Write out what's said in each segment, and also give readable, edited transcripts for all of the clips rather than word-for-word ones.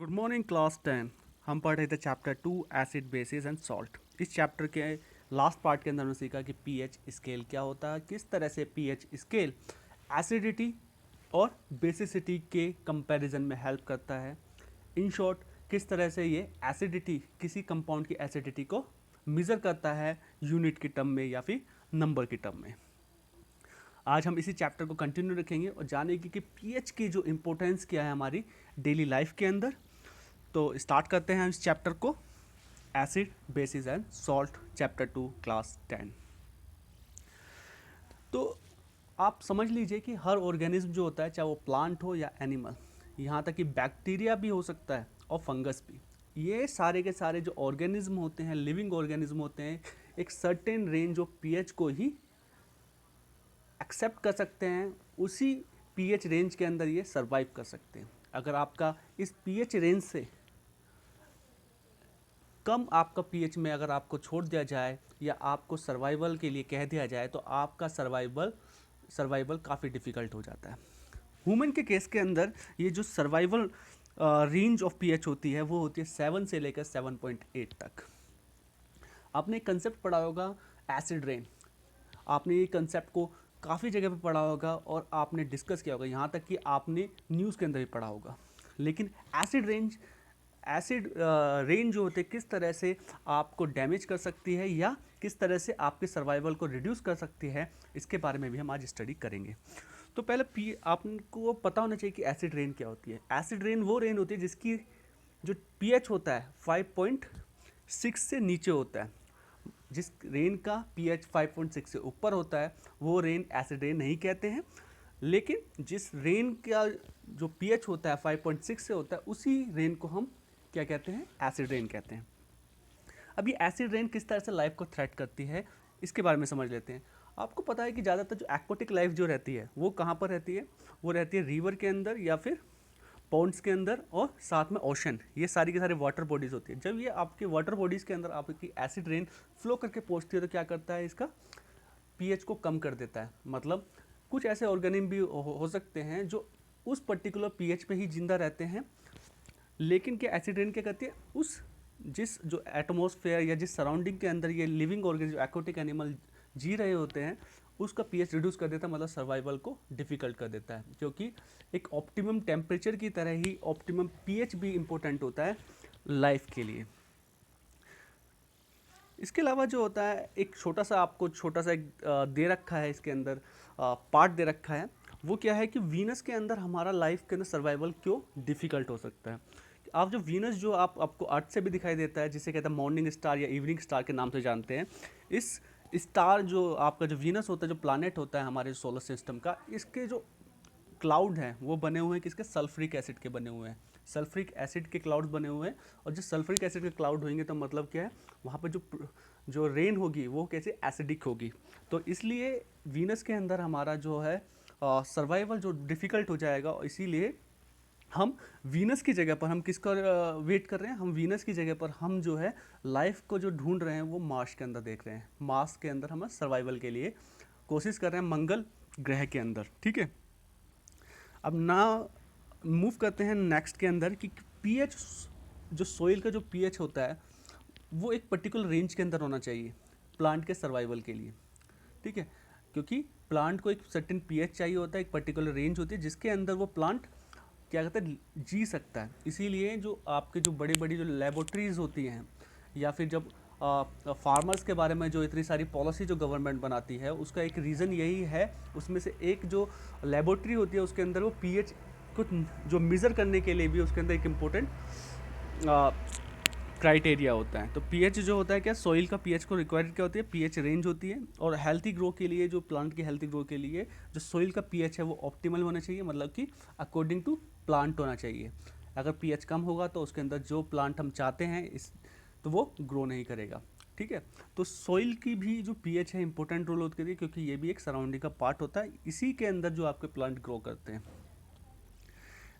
Good morning class 10। हम पढ़ रहे थे chapter 2 acid basis and salt. इस चैप्टर के लास्ट पार्ट के अंदर हमने सीखा कि पीएच स्केल क्या होता है, किस तरह से पीएच स्केल एसिडिटी और बेसिसिटी के कंपैरिजन में हेल्प करता है। इन शॉर्ट, किस तरह से ये एसिडिटी किसी कंपाउंड की एसिडिटी को मेज़र करता है यूनिट की टर्म में या फिर नंबर की टर्म में। आज हम इसी चैप्टर को कंटिन्यू रखेंगे और जानेंगे कि पीएच की जो इम्पोर्टेंस क्या है हमारी डेली लाइफ के अंदर। तो स्टार्ट करते हैं इस चैप्टर को, acid basis and salt, chapter 2 class 10। तो आप समझ लीजिए कि हर ऑर्गेनिज्म जो होता है, चाहे वो प्लांट हो या एनिमल, यहाँ तक कि बैक्टीरिया भी हो सकता है और फंगस भी, ये सारे के सारे जो ऑर्गेनिज्म होते हैं, लिविंग ऑर्गेनिज्म होते हैं, एक सर्टेन रेंज ऑफ पीएच को ही एक्सेप्ट कर सकते हैं। उसी पीएच रेंज के अंदर ये सरवाइव कर सकते हैं। अगर आपका इस पीएच रेंज से कम आपका पीएच में अगर आपको छोड़ दिया जाए या आपको सर्वाइवल के लिए कह दिया जाए तो आपका सर्वाइवल काफ़ी डिफ़िकल्ट हो जाता है। ह्यूमन के केस के अंदर ये जो सर्वाइवल रेंज ऑफ पीएच होती है वो होती है 7 से लेकर 7.8 तक। आपने एक कंसेप्ट पढ़ा होगा एसिड रेन। आपने ये कंसेप्ट को काफ़ी जगह पे पढ़ा होगा और आपने डिस्कस किया होगा, यहाँ तक कि आपने न्यूज़ के अंदर भी पढ़ा होगा। लेकिन एसिड रेंज जो होते हैं किस तरह से आपको डैमेज कर सकती है या किस तरह से आपके सर्वाइवल को रिड्यूस कर सकती है, इसके बारे में भी हम आज स्टडी करेंगे। तो पहले आपको पता होना चाहिए कि एसिड रेन क्या होती है। एसिड रेन वो रेन होती है जिसकी जो पीएच होता है 5.6 से नीचे होता है। जिस रेन का पीएच 5.6 से ऊपर होता है वो रेन एसिड रेन नहीं कहते हैं। लेकिन जिस रेन का जो पीएच होता है 5.6 से होता है उसी रेन को हम क्या कहते हैं, एसिड रेन कहते हैं। अब ये एसिड रेन किस तरह से लाइफ को थ्रेट करती है इसके बारे में समझ लेते हैं। आपको पता है कि ज़्यादातर जो एक्वाटिक लाइफ जो रहती है वो कहाँ पर रहती है, वो रहती है रिवर के अंदर या फिर पॉन्ड्स के अंदर और साथ में ओशन। ये सारी के सारे वाटर बॉडीज़ होती है। जब ये आपके वाटर बॉडीज़ के अंदर आपकी एसिड रेन फ्लो करके पहुँचती है तो क्या करता है, इसका पीएच को कम कर देता है। मतलब कुछ ऐसे ऑर्गेनिज्म भी हो सकते हैं जो उस पर्टिकुलर पीएच पे ही जिंदा रहते हैं, लेकिन क्या एसिड रेन क्या करती है, उस जिस जो एटमॉस्फेयर या जिस सराउंडिंग के अंदर ये लिविंग ऑर्गेनिज्म एक्वाटिक एनिमल जी रहे होते हैं उसका पीएच रिड्यूस कर देता है, मतलब सर्वाइवल को डिफ़िकल्ट कर देता है। क्योंकि एक ऑप्टिमम टेम्परेचर की तरह ही ऑप्टिमम पीएच भी इम्पोर्टेंट होता है लाइफ के लिए। इसके अलावा जो होता है एक छोटा सा एक दे रखा है, इसके अंदर पार्ट दे रखा है। वो क्या है कि वीनस के अंदर हमारा लाइफ के अंदर सर्वाइवल क्यों डिफ़िकल्ट हो सकता है। आप जो वीनस जो आपको अर्थ से भी दिखाई देता है, जिसे कहते हैं मॉर्निंग स्टार या इवनिंग स्टार के नाम से जानते हैं। इस स्टार जो आपका जो वीनस होता है, जो प्लानट होता है हमारे सोलर सिस्टम का, इसके जो क्लाउड हैं वो बने हुए हैं किसके, सल्फ्रिक एसिड के बने हुए हैं। सल्फ्रिक एसिड के क्लाउड्स बने हुए हैं और जो सल्फ्रिक एसिड के क्लाउड होंगे तो मतलब क्या है, वहाँ पे जो रेन होगी वो कैसे एसिडिक होगी। तो इसलिए वीनस के अंदर हमारा जो है सर्वाइवल जो डिफ़िकल्ट हो जाएगा। और इसीलिए हम वीनस की जगह पर हम किसका वेट कर रहे हैं, हम वीनस की जगह पर हम जो है लाइफ को जो ढूंढ रहे हैं वो मार्स के अंदर देख रहे हैं। मार्स के अंदर हम सर्वाइवल के लिए कोशिश कर रहे हैं, मंगल ग्रह के अंदर। ठीक है, अब ना मूव करते हैं नेक्स्ट के अंदर कि पीएच, जो सोइल का जो पीएच होता है वो एक पर्टिकुलर रेंज के अंदर होना चाहिए प्लांट के सर्वाइवल के लिए। ठीक है, क्योंकि प्लांट को एक सर्टेन पीएच चाहिए होता है, एक पर्टिकुलर रेंज होती है जिसके अंदर वो प्लांट क्या कहते हैं, जी सकता है। इसीलिए जो आपके जो बड़ी बड़ी जो लेबोरेटरीज होती हैं या फिर जब फार्मर्स के बारे में जो इतनी सारी पॉलिसी जो गवर्नमेंट बनाती है उसका एक रीज़न यही है। उसमें से एक जो लेबोरेटरी होती है उसके अंदर वो पीएच को जो मेज़र करने के लिए भी उसके अंदर एक इम्पोर्टेंट क्राइटेरिया होता है। तो पीएच जो होता है क्या, सोइल का पीएच को रिक्वायर्ड क्या होती है, पीएच रेंज होती है। और हेल्थी ग्रो के लिए, जो प्लांट की हेल्थी ग्रो के लिए जो सोइल का पीएच है वो ऑप्टिमल होना चाहिए, मतलब कि अकॉर्डिंग टू प्लांट होना चाहिए। अगर पीएच कम होगा तो उसके अंदर जो प्लांट हम चाहते हैं तो वो ग्रो नहीं करेगा। ठीक है, तो सोइल की भी जो पीएच है इंपॉर्टेंट रोल होती है, क्योंकि ये भी एक सराउंडिंग का पार्ट होता है, इसी के अंदर जो आपके प्लांट ग्रो करते हैं।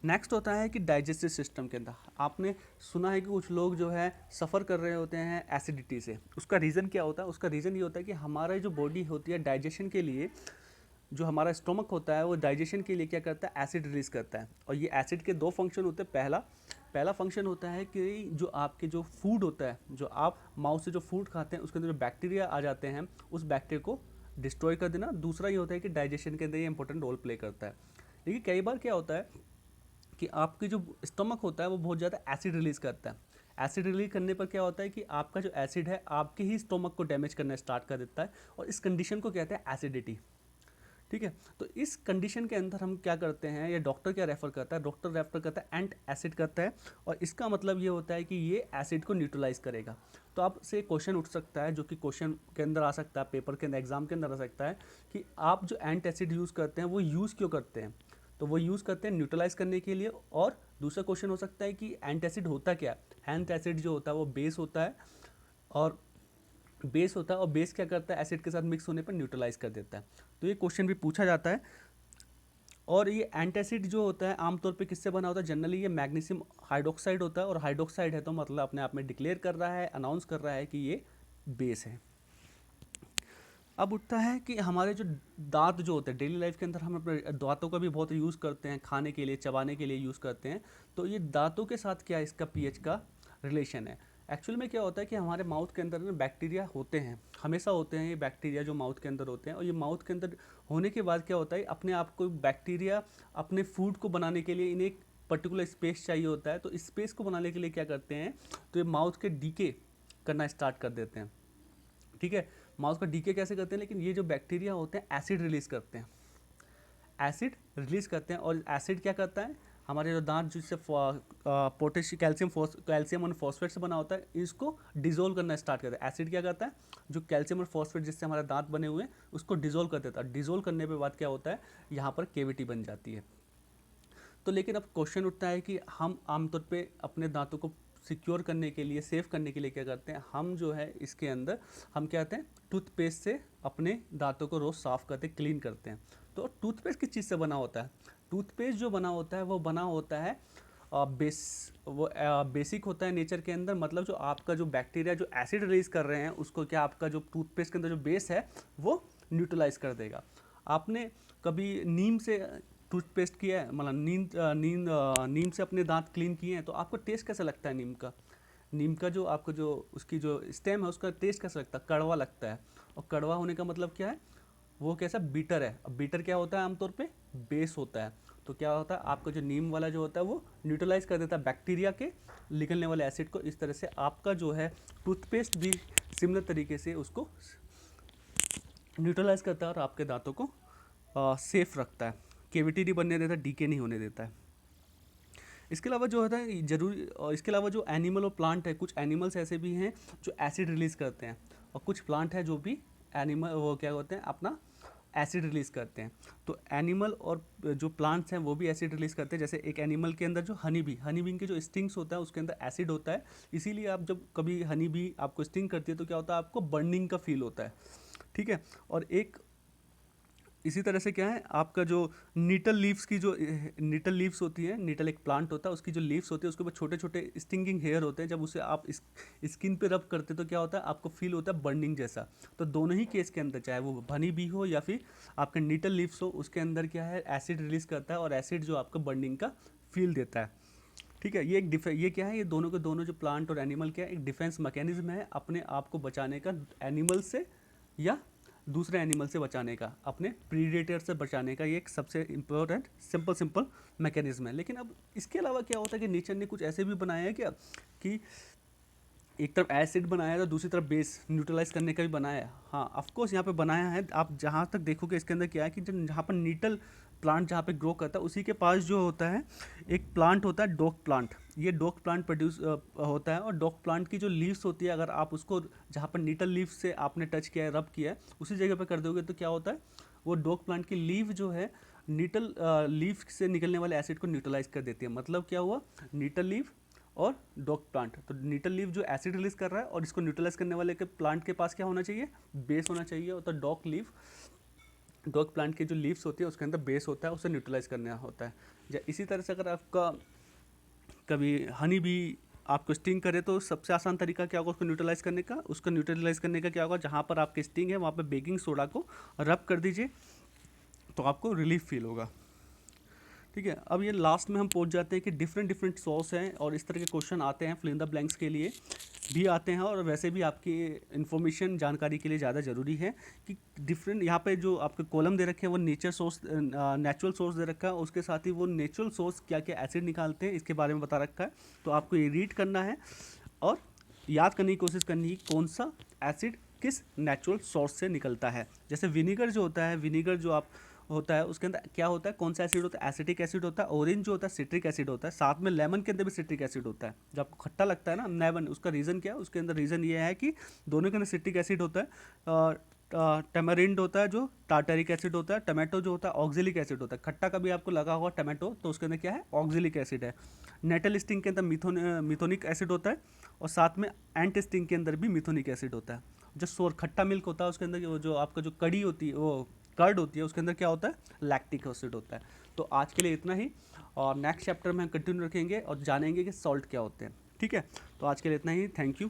नेक्स्ट होता है कि डाइजेस्टिव सिस्टम के अंदर आपने सुना है कि कुछ लोग जो है सफ़र कर रहे होते हैं एसिडिटी से। उसका रीज़न क्या होता है, उसका रीज़न ये होता है कि हमारा जो बॉडी होती है डाइजेशन के लिए, जो हमारा स्टोमक होता है वो डाइजेशन के लिए क्या करता है, एसिड रिलीज़ करता है। और ये एसिड के दो फंक्शन होते हैं। पहला, पहला फंक्शन होता है कि जो आपके जो फूड होता है, जो आप माउथ से जो फूड खाते हैं उसके अंदर जो बैक्टीरिया आ जाते हैं उस बैक्टीरिया को डिस्ट्रॉय कर देना। दूसरा ये होता है कि डाइजेशन के अंदर ये इंपॉर्टेंट रोल प्ले करता है। लेकिन कई बार क्या होता है कि आपकी जो स्टमक होता है वो बहुत ज़्यादा एसिड रिलीज़ करता है। एसिड रिलीज करने पर क्या होता है कि आपका जो एसिड है आपके ही स्टोमक को डैमेज करना स्टार्ट कर देता है, और इस कंडीशन को कहते हैं एसिडिटी। ठीक है, तो इस कंडीशन के अंदर हम क्या करते हैं, या डॉक्टर क्या रेफर करता है, डॉक्टर रेफर करता है एंट एसिड करता है, और इसका मतलब ये होता है कि ये एसिड को न्यूट्रलाइज करेगा। तो आपसे क्वेश्चन उठ सकता है, जो कि क्वेश्चन के अंदर आ सकता है, पेपर के अंदर, एग्जाम के अंदर आ सकता है, कि आप जो एंट एसिड यूज़ करते हैं वो यूज़ क्यों करते हैं। तो वो यूज़ करते हैं न्यूट्रलाइज करने के लिए। और दूसरा क्वेश्चन हो सकता है कि एंट एसिड होता क्या है। एंट एसिड जो होता है वो बेस होता है, और बेस क्या करता है, एसिड के साथ मिक्स होने पर न्यूट्रलाइज कर देता है। तो ये क्वेश्चन भी पूछा जाता है। और ये एंटासिड जो होता है आमतौर पे किससे बना होता है, जनरली ये मैग्नीशियम हाइड्रोक्साइड होता है, और हाइड्रोक्साइड है तो मतलब अपने आप में डिक्लेयर कर रहा है, अनाउंस कर रहा है कि ये बेस है। अब उठता है कि हमारे जो दांत जो होते हैं डेली लाइफ के अंदर, हम अपने दांतों का भी बहुत यूज़ करते हैं, खाने के लिए, चबाने के लिए यूज़ करते हैं। तो ये दांतों के साथ क्या इसका पीएच का रिलेशन है। एक्चुअल में क्या होता है कि हमारे माउथ के अंदर में बैक्टीरिया होते हैं, हमेशा होते हैं ये बैक्टीरिया जो माउथ के अंदर होते हैं। और ये माउथ के अंदर होने के बाद क्या होता है, अपने आप को बैक्टीरिया अपने फूड को बनाने के लिए इन्हें एक पर्टिकुलर स्पेस चाहिए होता है। तो इस स्पेस को बनाने के लिए क्या करते हैं, तो ये माउथ के डीके करना स्टार्ट कर देते हैं। ठीक है, माउथ का डीके कैसे करते हैं, लेकिन ये जो बैक्टीरिया होते हैं एसिड रिलीज करते हैं, एसिड रिलीज करते हैं। और एसिड क्या करता है, हमारे जो दांत जिससे पोटेशियम कैल्शियम और फॉस्फेट से बना होता है, इसको डिजोल्व करना स्टार्ट करता है। एसिड क्या करता है, जो कैल्शियम और फॉस्फेट जिससे हमारे दांत बने हुए हैं उसको डिजोल्व कर देता है। डिजोल्व करने के बाद क्या होता है, यहाँ पर केविटी बन जाती है। तो लेकिन अब क्वेश्चन उठता है कि हम आमतौर पे अपने दांतों को सिक्योर करने के लिए, सेव करने के लिए क्या करते हैं, हम जो है इसके अंदर हम क्या करते हैं, टूथपेस्ट से अपने दांतों को रोज़ साफ़ करते, क्लीन करते हैं। तो टूथपेस्ट किस चीज़ से बना होता है, टूथपेस्ट जो बना होता है वो बना होता है बेसिक होता है नेचर के अंदर। मतलब जो आपका जो बैक्टीरिया जो एसिड रिलीज कर रहे हैं उसको क्या आपका जो टूथपेस्ट के अंदर जो बेस है वो न्यूट्रलाइज कर देगा। आपने कभी नीम से टूथपेस्ट किया है, मतलब नीम से अपने दांत क्लीन किए हैं, तो आपको टेस्ट कैसा लगता है नीम का, नीम का जो आपको जो उसकी जो स्टेम है उसका टेस्ट कैसा लगता है, कड़वा लगता है। और कड़वा होने का मतलब क्या है, वो कैसा बीटर है। अब बीटर क्या होता है, आमतौर पे बेस होता है। तो क्या होता है, आपका जो नीम वाला जो होता है वो न्यूट्रलाइज कर देता है बैक्टीरिया के निकलने वाले एसिड को। इस तरह से आपका जो है टूथपेस्ट भी सिमिलर तरीके से उसको न्यूट्रलाइज करता है और आपके दांतों को सेफ रखता है, केविटी नहीं बनने देता, डीके नहीं होने देता है। इसके अलावा जो होता है जरूरी, इसके अलावा जो एनिमल और प्लांट है, कुछ एनिमल्स ऐसे भी हैं जो एसिड रिलीज़ करते हैं, और कुछ प्लांट है जो भी एनिमल वो क्या होते हैं अपना एसिड रिलीज़ करते हैं। तो एनिमल और जो प्लांट्स हैं वो भी एसिड रिलीज़ करते हैं। जैसे एक एनिमल के अंदर जो हनी बी के जो स्टिंग्स होता है उसके अंदर एसिड होता है, इसीलिए आप जब कभी हनी बी आपको स्टिंग करती है तो क्या होता है, आपको बर्निंग का फील होता है। ठीक है, और एक इसी तरह से क्या है, आपका जो नीटल लीव्स की जो नीटल लीव्स होती है, नीटल एक प्लांट होता है, उसकी जो लीव्स होती है उसके ऊपर छोटे छोटे स्टिंगिंग हेयर होते हैं। जब उसे आप स्किन पे रब करते तो क्या होता है, आपको फील होता है बर्निंग जैसा। तो दोनों ही केस के अंदर, चाहे वो हनी बी हो या फिर आपके नीटल लीव्स हो, उसके अंदर क्या है एसिड रिलीज करता है, और एसिड जो आपको बर्निंग का फील देता है। ठीक है, ये क्या है, ये दोनों के दोनों जो प्लांट और एनिमल क्या है, एक डिफेंस मैकेनिज्म है अपने आप को बचाने का, एनिमल से या दूसरे एनिमल से बचाने का, अपने प्रीडेटर से बचाने का। ये एक सबसे इम्पोर्टेंट सिंपल मैकेनिज्म है। लेकिन अब इसके अलावा क्या होता है कि नेचर ने कुछ ऐसे भी बनाया है क्या, कि एक तरफ एसिड बनाया है तो दूसरी तरफ बेस न्यूट्रलाइज करने का भी बनाया है। हाँ, ऑफकोर्स यहाँ पे बनाया है। आप जहाँ तक देखोगे इसके अंदर क्या है कि जहाँ पर नीटल प्लांट जहाँ पे ग्रो करता है उसी के पास जो होता है एक प्लांट होता है डॉग प्लांट। ये डॉग प्लांट प्रोड्यूस होता है, और डॉग प्लांट की जो लीव्स होती है, अगर आप उसको जहाँ पर नीटल लीव्स से आपने टच किया है, रब किया है, उसी जगह पर कर दोगे तो क्या होता है, वो डॉग प्लांट की लीव जो है नीटल लीव से निकलने वाले एसिड को न्यूट्रलाइज कर देती है। मतलब क्या हुआ, नीटल लीव और डॉग प्लांट, तो नीटल लीव जो एसिड रिलीज कर रहा है और इसको न्यूट्रलाइज करने वाले के प्लांट के पास क्या होना चाहिए, बेस होना चाहिए। और तो डॉग प्लांट की जो लीव्स होती है उसके अंदर बेस होता है, उसे न्यूट्रलाइज करना होता है। इसी तरह से अगर आपका कभी हनी भी आपको स्टिंग करे तो सबसे आसान तरीका क्या होगा उसको न्यूट्रलाइज करने का, क्या होगा, जहाँ पर आपकी स्टिंग है वहाँ पर बेकिंग सोडा को रब कर दीजिए तो आपको रिलीफ फील होगा। ठीक है। अब ये लास्ट में हम पहुंच जाते हैं कि डिफरेंट डिफरेंट सॉस हैं और इस तरह के क्वेश्चन आते हैं, फिल इन द ब्लैंक्स के लिए भी आते हैं, और वैसे भी आपकी इन्फॉर्मेशन जानकारी के लिए ज़्यादा ज़रूरी है कि डिफरेंट यहाँ पे जो आपके कॉलम दे रखे हैं वो नेचर सोर्स, नेचुरल सोर्स दे रखा है, उसके साथ ही वो नेचुरल सोर्स क्या क्या एसिड निकालते हैं इसके बारे में बता रखा है। तो आपको ये रीड करना है और याद करने की कोशिश करनी है कौन सा एसिड किस नेचुरल सोर्स से निकलता है। जैसे विनीगर जो होता है, विनीगर जो आप होता है उसके अंदर क्या होता है, कौन सा एसिड होता है, एसिटिक एसिड होता है। ऑरेंज जो होता है सिट्रिक एसिड होता है, साथ में लेमन के अंदर भी सिट्रिक एसिड होता है। जब आपको खट्टा लगता है ना लेमन, उसका रीज़न क्या है, उसके अंदर रीज़न ये है कि दोनों के अंदर सिट्रिक एसिड होता है। टैमरिंड होता है जो टार्टरिक एसिड होता है, टमाटो जो होता है ऑक्जेलिक एसिड होता है। खट्टा कभी आपको लगा होगा टमाटो तो उसके अंदर क्या है, ऑक्जेलिक एसिड है। नेटल स्टिंग के अंदर मिथोनिक एसिड होता है, और साथ में एंट स्टिंग के अंदर भी मिथोनिक एसिड होता है। जो सोर खट्टा मिल्क होता है उसके अंदर जो आपका जो कड़ी होती है, वो कर्ड होती है, उसके अंदर क्या होता है, लैक्टिक एसिड होता है। तो आज के लिए इतना ही, और नेक्स्ट चैप्टर में हम कंटिन्यू रखेंगे और जानेंगे कि सॉल्ट क्या होते हैं। ठीक है, तो आज के लिए इतना ही, थैंक यू।